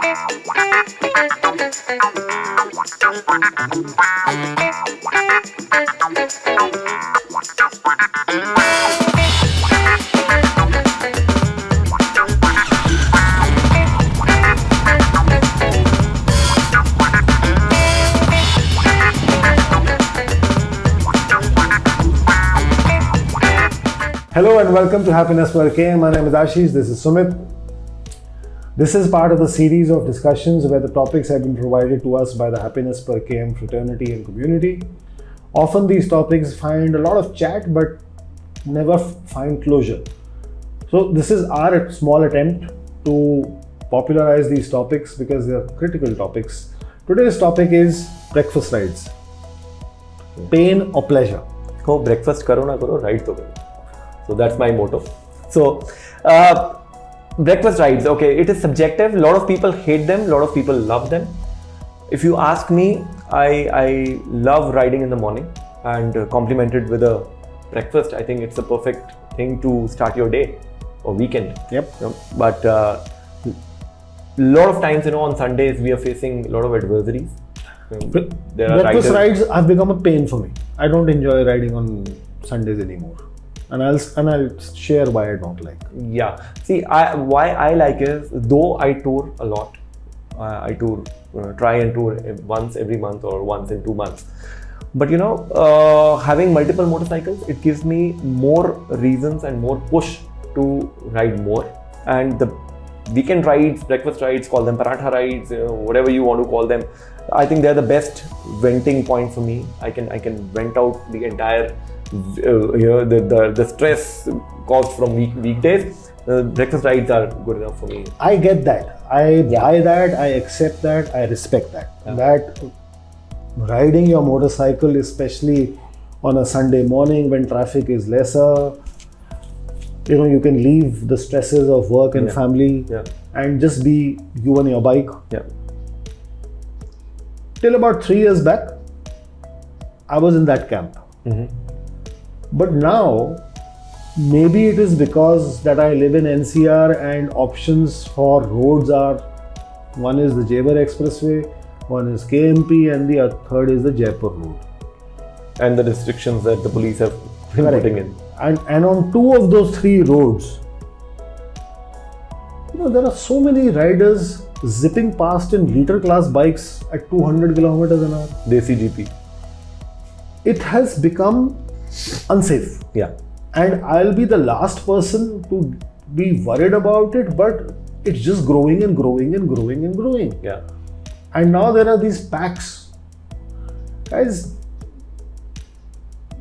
Hello and welcome to Happiness Per Km. My name is Ashish, this is Sumit. This is part of the series of discussions where the topics have been provided to us by the Happiness Per Km fraternity and community. Often these topics find a lot of chat but never find closure. So this is our small attempt to popularize these topics because they are critical topics. Today's topic is breakfast rides. Pain or pleasure? Oh, breakfast karo na karo, ride to karo. So that's my motto. So breakfast rides, okay, it is subjective. A lot of people hate them, a lot of people love them. If you ask me, I love riding in the morning and complemented with a breakfast. I think it's a perfect thing to start your day or weekend. Yep. But a lot of times, on Sundays we are facing a lot of adversaries. There are breakfast rides have become a pain for me. I don't enjoy riding on Sundays anymore. And I'll share why I don't like. Yeah. See, why I like is, though I tour a lot, I tour, try and tour once every month or once in 2 months. But having multiple motorcycles, it gives me more reasons and more push to ride more. And the weekend rides, breakfast rides, call them paratha rides, whatever you want to call them. I think they're the best venting point for me. I can vent out the entire the stress caused from weekdays. Breakfast rides are good enough for me. I get that. I buy that. I accept that. I respect that. Yeah. That riding your motorcycle, especially on a Sunday morning when traffic is lesser, you can leave the stresses of work and family and just be you on your bike. Yeah. Till about 3 years back, I was in that camp. Mm-hmm. But now, maybe it is because that I live in NCR and options for roads are, one is the Jaipur Expressway, one is KMP and the third is the Jaipur Road. And the restrictions that the police have been putting in. And on 2 of those 3 roads, there are so many riders zipping past in liter class bikes at 200 kilometers an hour. Desi GP. It has become unsafe. Yeah. And I'll be the last person to be worried about it, but it's just growing and growing and growing and growing. Yeah. And now there are these packs. Guys,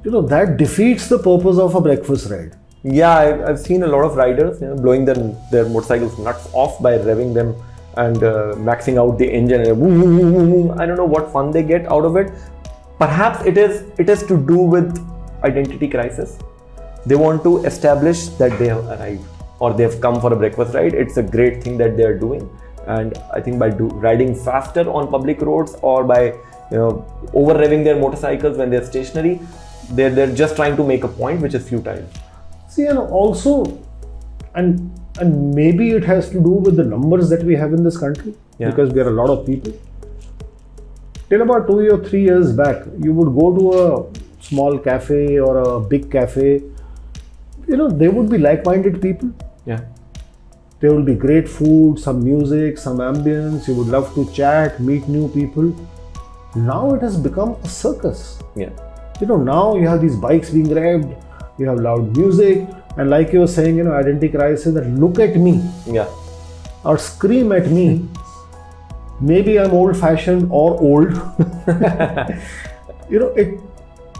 that defeats the purpose of a breakfast ride. Yeah, I've seen a lot of riders blowing their motorcycles nuts off by revving them and maxing out the engine. I don't know what fun they get out of it. Perhaps it is to do with identity crisis. They want to establish that they have arrived or they have come for a breakfast ride. It's a great thing that they are doing, and I think by riding faster on public roads or by over revving their motorcycles when they're stationary, they're just trying to make a point which is futile. See, and also, and maybe it has to do with the numbers that we have in this country, because we are a lot of people. Till about 2 or 3 years back, you would go to a small cafe or a big cafe, they would be like-minded people. Yeah. There will be great food, some music, some ambience. You would love to chat, meet new people. Now it has become a circus. Yeah. Now you have these bikes being revved, you have loud music, and like you were saying, identity crisis, that look at me. Yeah. Or scream at me. Maybe I'm old-fashioned or old.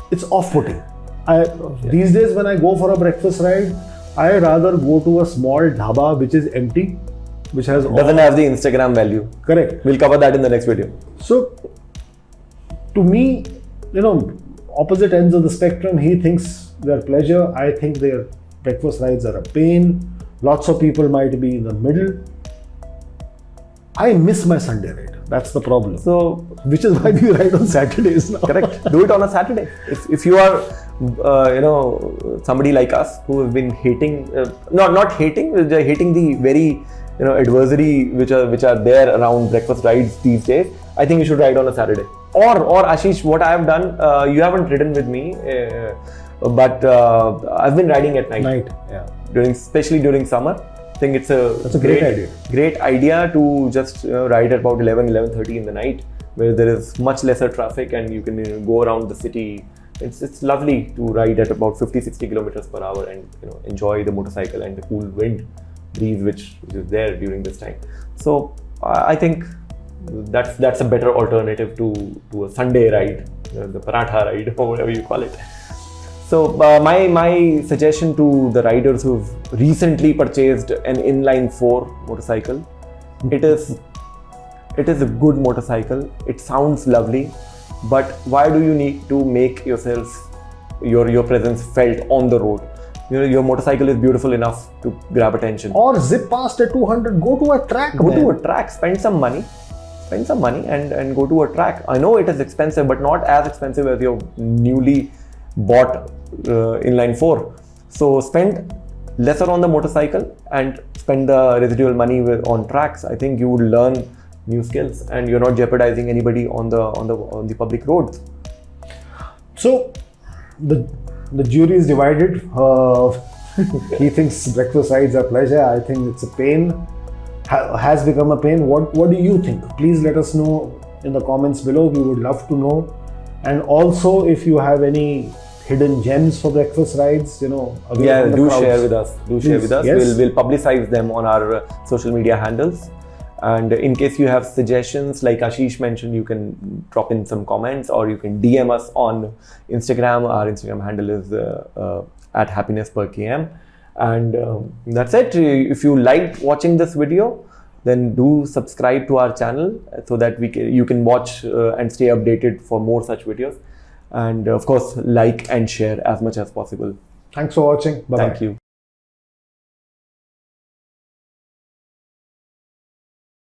It's off-putting. These days when I go for a breakfast ride, I rather go to a small dhaba which is empty, which doesn't have the Instagram value. Correct. We'll cover that in the next video. So, to me, opposite ends of the spectrum, he thinks they're pleasure. I think their breakfast rides are a pain. Lots of people might be in the middle. I miss my Sunday ride. That's the problem. So, which is why we ride on Saturdays now. Correct. Do it on a Saturday. If you are, somebody like us who have been hating, not hating, hating the very adversary which are there around breakfast rides these days, I think you should ride on a Saturday. Or Ashish, what I have done, you haven't ridden with me, but I've been riding at night. Yeah. Especially during summer. I think That's a great idea. Great idea to just ride at about 11:30 in the night, where there is much lesser traffic and you can go around the city. It's lovely to ride at about 50-60 kilometers per hour and enjoy the motorcycle and the cool wind breeze which is there during this time. So I think that's a better alternative to a Sunday ride, the paratha ride or whatever you call it. So my suggestion to the riders who've recently purchased an inline 4 motorcycle, it is a good motorcycle. It sounds lovely, but why do you need to make yourself your presence felt on the road? Your motorcycle is beautiful enough to grab attention. Or zip past at 200. Go to a track. To a track. Spend some money and go to a track. I know it is expensive, but not as expensive as your newly bought inline 4. So spend lesser on the motorcycle and spend the residual money on tracks. I think you would learn new skills and you're not jeopardizing anybody on the public roads. So the jury is divided. He thinks breakfast rides are pleasure. I think it's a pain. Has become a pain. What do you think? Please let us know in the comments below. We would love to know. And also, if you have any hidden gems for breakfast rides, do share with us. Yes. We'll publicize them on our social media handles. And in case you have suggestions, like Ashish mentioned, you can drop in some comments or you can DM us on Instagram. Our Instagram handle is at happinessperkm. And that's it. If you liked watching this video, then do subscribe to our channel so that you can watch and stay updated for more such videos. And of course, like and share as much as possible. Thanks for watching. Bye-bye. Thank you.